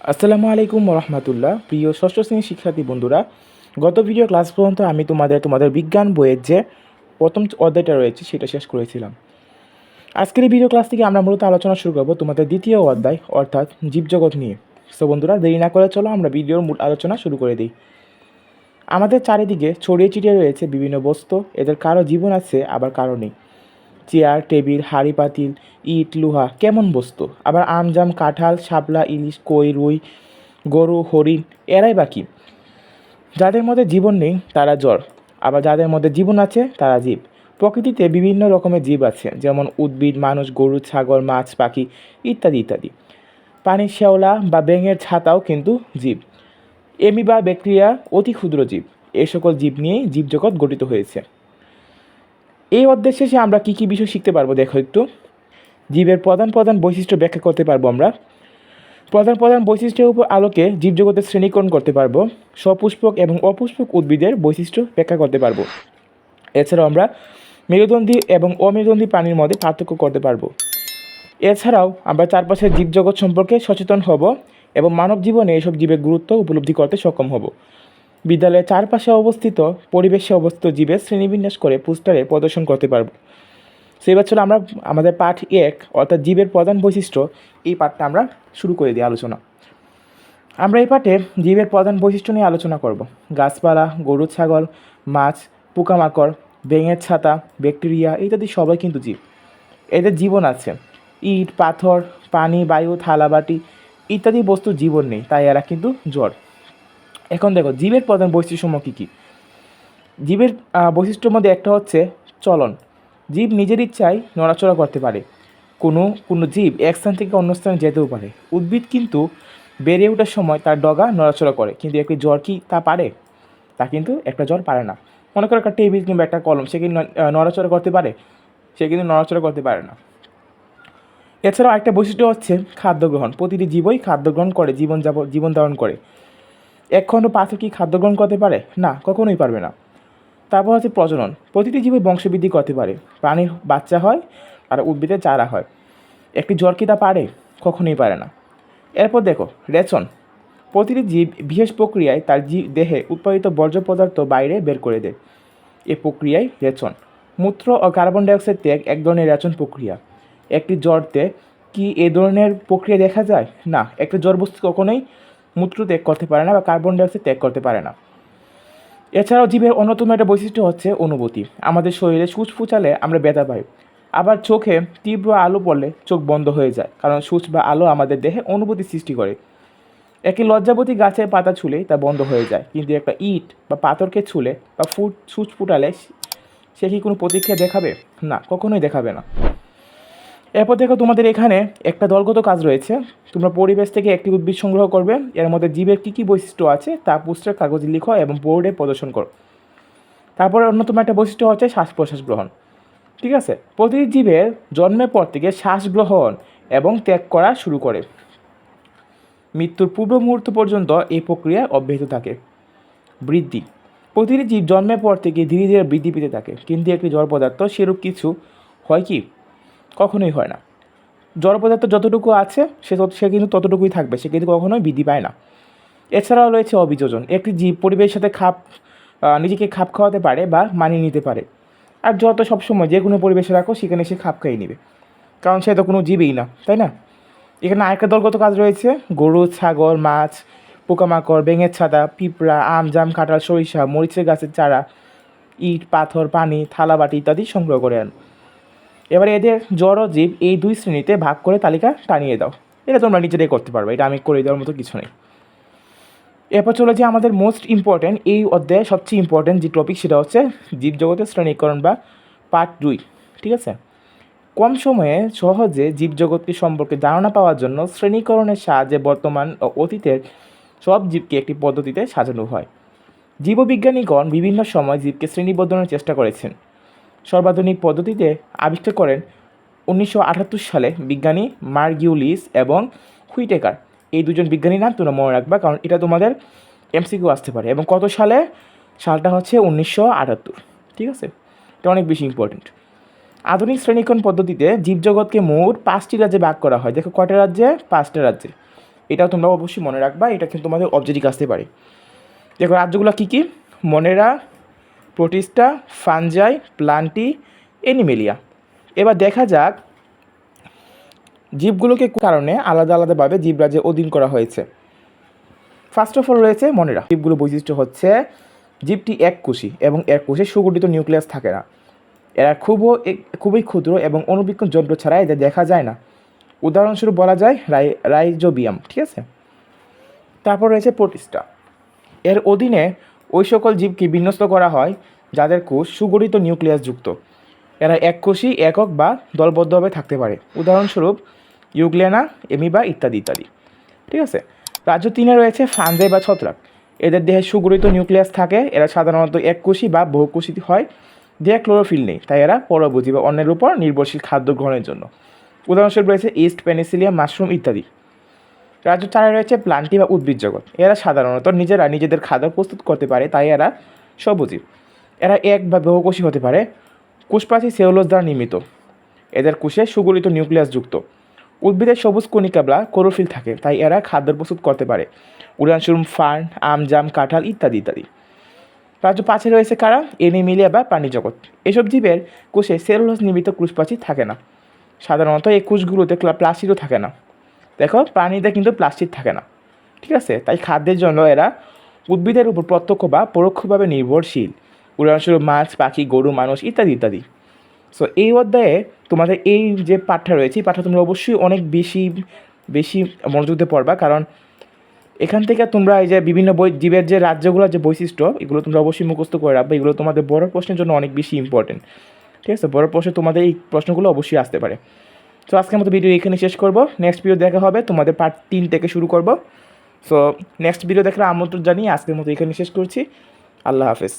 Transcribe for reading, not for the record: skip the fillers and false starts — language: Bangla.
আসসালামু আলাইকুম রহমতুল্লাহ। প্রিয় ষষ্ঠ শ্রেণীর শিক্ষার্থী বন্ধুরা, গত ভিডিও ক্লাস পর্যন্ত আমি তোমাদের বিজ্ঞান বইয়ের যে প্রথম অধ্যায়টা রয়েছে সেটা শেষ করেছিলাম। আজকের এই ভিডিও ক্লাস থেকে আমরা মূলত আলোচনা শুরু করবো তোমাদের দ্বিতীয় অধ্যায় অর্থাৎ জীবজগৎ নিয়ে। সো বন্ধুরা, দেরি না করে চলো আমরা ভিডিওর মূল আলোচনা শুরু করে দিই। আমাদের চারিদিকে ছড়িয়ে ছিটিয়ে রয়েছে বিভিন্ন বস্তু, এদের কারো জীবন আছে আবার কারো নেই। চেয়ার, টেবিল, হাঁড়ি পাতিল, ইট, লোহা কেমন বস্তু, আবার আম, জাম, কাঁঠাল, শাপলা, ইলিশ, কই, রুই, গরু, হরিণ এরাই বাকি। যাদের মধ্যে জীবন নেই তারা জড়, আবার যাদের মধ্যে জীবন আছে তারা জীব। প্রকৃতিতে বিভিন্ন রকমের জীব আছে, যেমন উদ্ভিদ, মানুষ, গরু, ছাগল, মাছ, পাখি ইত্যাদি ইত্যাদি। পানির শ্যাওলা বা ব্যাঙের ছাতাও কিন্তু জীব। এমিবা, ব্যাকটেরিয়া অতি ক্ষুদ্র জীব। এই সকল জীব নিয়েই জীবজগৎ গঠিত হয়েছে। এই অধ্যায় শেষে আমরা কী কী বিষয় শিখতে পারবো দেখো একটু। জীবের প্রধান প্রধান বৈশিষ্ট্য ব্যাখ্যা করতে পারবো আমরা। প্রধান প্রধান বৈশিষ্ট্যের উপর আলোকে জীবজগতের শ্রেণীকরণ করতে পারবো। সপুষ্পক এবং অপুষ্পক উদ্ভিদের বৈশিষ্ট্য ব্যাখ্যা করতে পারবো। এছাড়াও আমরা মেরুদণ্ডী এবং অমেরুদণ্ডী প্রাণীর মধ্যে পার্থক্য করতে পারবো। এছাড়াও আমরা চারপাশের জীবজগৎ সম্পর্কে সচেতন হব এবং মানব জীবনে এসব জীবের গুরুত্ব উপলব্ধি করতে সক্ষম হব। বিদ্যালয়ের চারপাশে অবস্থিত পরিবেশে অবস্থিত জীবের শ্রেণীবিন্যাস করে পোস্টারে প্রদর্শন করতে পারবো। সেই বছর আমরা আমাদের পাঠ 1 অর্থাৎ জীবের প্রধান বৈশিষ্ট্য, এই পাঠটা আমরা শুরু করে দিই আলোচনা। আমরা এই পাঠে জীবের প্রধান বৈশিষ্ট্য নিয়ে আলোচনা করব। গাছপালা, গরু, ছাগল, মাছ, পোকামাকড়, ব্যাঙের ছাতা, ব্যাকটেরিয়া ইত্যাদি সবাই কিন্তু জীব। এদের জীবন আছে। ইট, পাথর, পানি, বায়ু, থালাবাটি ইত্যাদি বস্তুর জীবন নেই, তাই এরা কিন্তু জড়। এখন দেখো জীবের প্রধান বৈশিষ্ট্যসমূহ কী কী। জীবের বৈশিষ্ট্যের মধ্যে একটা হচ্ছে চলন। জীব নিজের ইচ্ছায় নড়াচড়া করতে পারে। কোনো কোনো জীব এক স্থান থেকে অন্য স্থানে যেতেও পারে। উদ্ভিদ কিন্তু বেড়ে ওঠার সময় তার ডগা নড়াচড়া করে, কিন্তু একটি জ্বর কি তা পারে? তা কিন্তু একটা জ্বর পারে না। মনে করো একটা টেবিল কিংবা একটা কলম, সে কিন্তু নড়াচড়া করতে পারে? সে কিন্তু নড়াচড়া করতে পারে না। এছাড়াও একটা বৈশিষ্ট্য হচ্ছে খাদ্য গ্রহণ। প্রতিটি জীবই খাদ্য গ্রহণ করে জীবন ধারণ করে। এক খণ্ড পাথর কি খাদ্য গ্রহণ করতে পারে? না, কখনোই পারবে না। তারপর হচ্ছে প্রজনন। প্রতিটি জীবই বংশবৃদ্ধি করতে পারে। প্রাণীর বাচ্চা হয় আর উদ্ভিদের চারা হয়। একটি জ্বর কি তা পারে? কখনোই পারে না। এরপর দেখো রেচন। প্রতিটি জীব বিশেষ প্রক্রিয়ায় তার দেহে উৎপাদিত বর্জ্য পদার্থ বাইরে বের করে দেয়। এ প্রক্রিয়ায় রেচন। মূত্র ও কার্বন ডাইঅক্সাইড ত্যাগ এক ধরনের রেচন প্রক্রিয়া। একটি জ্বরতে কি এ ধরনের প্রক্রিয়া দেখা যায়? না, একটা জ্বর বস্তু কখনোই মূত্র ত্যাগ করতে পারে না বা কার্বন ডাইঅক্সাইড ত্যাগ করতে পারে না। এছাড়াও জীবের অন্যতম একটা বৈশিষ্ট্য হচ্ছে অনুভূতি। আমাদের শরীরে সূচ ফুচালে আমরা ব্যথা পাই। আবার চোখে তীব্র আলো পড়লে চোখ বন্ধ হয়ে যায়, কারণ সূচ বা আলো আমাদের দেহে অনুভূতি সৃষ্টি করে। একটি লজ্জাবতী গাছের পাতা ছুলে তা বন্ধ হয়ে যায়, কিন্তু একটা ইট বা পাথরকে ছুলে বা সূচ ফুটালে সে কি কোনো প্রতিক্রিয়া দেখাবে? না, কখনোই দেখাবে না। এরপর দেখো তোমাদের এখানে একটা দলগত কাজ রয়েছে। তোমরা পরিবেশ থেকে একটি উদ্ভিদ সংগ্রহ করবে, এর মধ্যে জীবের কী কী বৈশিষ্ট্য আছে তা পোস্টার কাগজে লিখো এবং বোর্ডে প্রদর্শন করো। তারপরে অন্যতম একটা বৈশিষ্ট্য হচ্ছে শ্বাস প্রশ্বাস গ্রহণ। ঠিক আছে, প্রতিটি জীবের জন্মের পর থেকে শ্বাস গ্রহণ এবং ত্যাগ করা শুরু করে। মৃত্যুর পূর্ব মুহূর্ত পর্যন্ত এই প্রক্রিয়া অব্যাহত থাকে। বৃদ্ধি। প্রতিটি জীব জন্মের পর থেকে ধীরে ধীরে বৃদ্ধি পেতে থাকে, কিন্তু একটি জড় পদার্থ সেরূপ কিছু হয় কি? কখনোই হয় না। জড় পদার্থ যতটুকু আছে সে কিন্তু ততটুকুই থাকবে, সে কিন্তু কখনোই বৃদ্ধি পায় না। এছাড়াও রয়েছে অভিযোজন। একটি জীব পরিবেশের সাথে নিজেকে খাপ খাওয়াতে পারে বা মানিয়ে নিতে পারে। আর যত সবসময় যে কোনো পরিবেশে রাখো সেখানে সে খাপ খাইয়ে নেবে, কারণ সে তো কোনো জীবই না, তাই না? এখানে আরেকটা দলগত কাজ রয়েছে। গরু, ছাগল, মাছ, পোকামাকড়, ব্যাঙের ছাতা, পিঁপড়া, আম, জাম, কাঁঠাল, সরিষা, মরিচের গাছের চারা, ইট, পাথর, পানি, থালাবাটি ইত্যাদি সংগ্রহ করে আন। এবারে এদের জড় জীব এই দুই শ্রেণীতে ভাগ করে তালিকা টানিয়ে দাও। এটা তোমরা নিজেরাই করতে পারবে, এটা আমি করে দেওয়ার মতো কিছু নেই। এরপর চলে যে আমাদের মোস্ট ইম্পর্ট্যান্ট, এই অধ্যায়ে সবচেয়ে ইম্পর্ট্যান্ট যে টপিক সেটা হচ্ছে জীবজগতের শ্রেণীকরণ বা পার্ট 2। ঠিক আছে, কম সময়ে সহজে জীবজগৎকে সম্পর্কে ধারণা পাওয়ার জন্য শ্রেণীকরণের সাহায্যে বর্তমান ও অতীতের সব জীবকে একটি পদ্ধতিতে সাজানো হয়। জীববিজ্ঞানীগণ বিভিন্ন সময় জীবকে শ্রেণীবদ্ধনের চেষ্টা করেছেন। সর্বাধুনিক পদ্ধতিতে আবিষ্কার করেন 1978 সালে বিজ্ঞানী মার্গিউলিস এবং হুইটেকার। এই দুজন বিজ্ঞানীর নাম তোমরা মনে রাখবা, কারণ এটা তোমাদের এমসিকিউ আসতে পারে। এবং কত সালে? সালটা হচ্ছে 1978। ঠিক আছে, এটা অনেক বেশি ইম্পর্টেন্ট। আধুনিক শ্রেণীকরণ পদ্ধতিতে জীবজগৎকে মোট 5টি রাজ্যে ভাগ করা হয়। দেখো কয়টা রাজ্যে? 5টা রাজ্যে। এটাও তোমরা অবশ্যই মনে রাখবা, এটা কিন্তু তোমাদের অবজেক্টিভ আসতে পারে। দেখো রাজ্যগুলো কী কী, মনেরা, প্রোটিস্টা, ফানজাই, প্লান্টি, এনিমেলিয়া। এবার দেখা যাক জীবগুলোকে কারণে আলাদা আলাদাভাবে জীবরাজ্যে অধীন করা হয়েছে। ফার্স্ট অফ অল রয়েছে মনেরা। জীবগুলো বৈশিষ্ট্য হচ্ছে জীবটি এককোষী এবং এর কোষে সুগঠিত নিউক্লিয়াস থাকে না। এরা খুবই ক্ষুদ্র এবং অণুবীক্ষণ যন্ত্র ছাড়া এদের দেখা যায় না। উদাহরণস্বরূপ বলা যায় রাইজোবিয়াম, ঠিক আছে। তারপর রয়েছে প্রোটিস্টা। এর অধীনে ওই সকল জীবকে বিন্যস্ত করা হয় যাদের কোষ সুগঠিত নিউক্লিয়াস যুক্ত। এরা এককোষী, একক বা দলবদ্ধভাবে থাকতে পারে। উদাহরণস্বরূপ ইউগ্লেনা, এমিবা ইত্যাদি ইত্যাদি, ঠিক আছে। রাজ্য 3-এ রয়েছে ফানজাই বা ছত্রাক। এদের দেহে সুগঠিত নিউক্লিয়াস থাকে। এরা সাধারণত এককোষী বা বহুকোষী হয়। দেহে ক্লোরোফিল নেই, তাই এরা পরভোজী বা অন্যের উপর নির্ভরশীল খাদ্য গ্রহণের জন্য। উদাহরণস্বরূপ রয়েছে ইস্ট, পেনিসিলিয়াম, মাশরুম ইত্যাদি। রাজ্য 4-এ রয়েছে প্লান্টি বা উদ্ভিদ জগৎ। এরা সাধারণত নিজেদের খাদ্য প্রস্তুত করতে পারে, তাই এরা সবুজীব। এরা এক বা বহুকোষী হতে পারে। কোষপ্রাচীর সেলুলোজ দ্বারা নির্মিত। এদের কোষে সুগঠিত নিউক্লিয়াস যুক্ত। উদ্ভিদের সবুজ কণিকা বা ক্লোরোফিল থাকে, তাই এরা খাদ্য প্রস্তুত করতে পারে। উদাহরণস্বরূপ ফার্ন, আম, জাম, কাঁঠাল ইত্যাদি ইত্যাদি। রাজ্য 5-এ রয়েছে কারা, এনিমেলিয়া বা প্রাণী জগৎ। এসব জীবের কোষে সেলুলোজ নির্মিত কোষপ্রাচীর থাকে না। সাধারণত এই কোষগুলোতে প্লাস্টিডও থাকে না। দেখো প্রাণীদের কিন্তু প্লাস্টিক থাকে না, ঠিক আছে। তাই খাদ্যের জন্য এরা উদ্ভিদের উপর প্রত্যক্ষ বা পরোক্ষভাবে নির্ভরশীল। উদাহরণস্বরূপ মাছ, পাখি, গরু, মানুষ ইত্যাদি ইত্যাদি। সো এই অধ্যায়ে তোমাদের এই যে পাঠটা রয়েছে, এই পাঠটা তোমরা অবশ্যই অনেক বেশি মনোযোগ দিয়ে পড়বা, কারণ এখান থেকে তোমরা এই যে বিভিন্ন জীবের যে রাজ্যগুলোর যে বৈশিষ্ট্য, এগুলো তোমরা অবশ্যই মুখস্থ করে রাখবে। এগুলো তোমাদের বড় প্রশ্নের জন্য অনেক বেশি ইম্পর্টেন্ট, ঠিক আছে। বড় প্রশ্নে তোমাদের এই প্রশ্নগুলো অবশ্যই আসতে পারে। সো আজকের মতো ভিডিও এখানে শেষ করব। নেক্সট ভিডিও দেখা হবে, তোমাদের পার্ট 3 থেকে শুরু করব। সো নেক্সট ভিডিও দেখার আমন্ত্রণ জানিয়ে আজকের মতো এখানে শেষ করছি। আল্লাহ হাফেজ।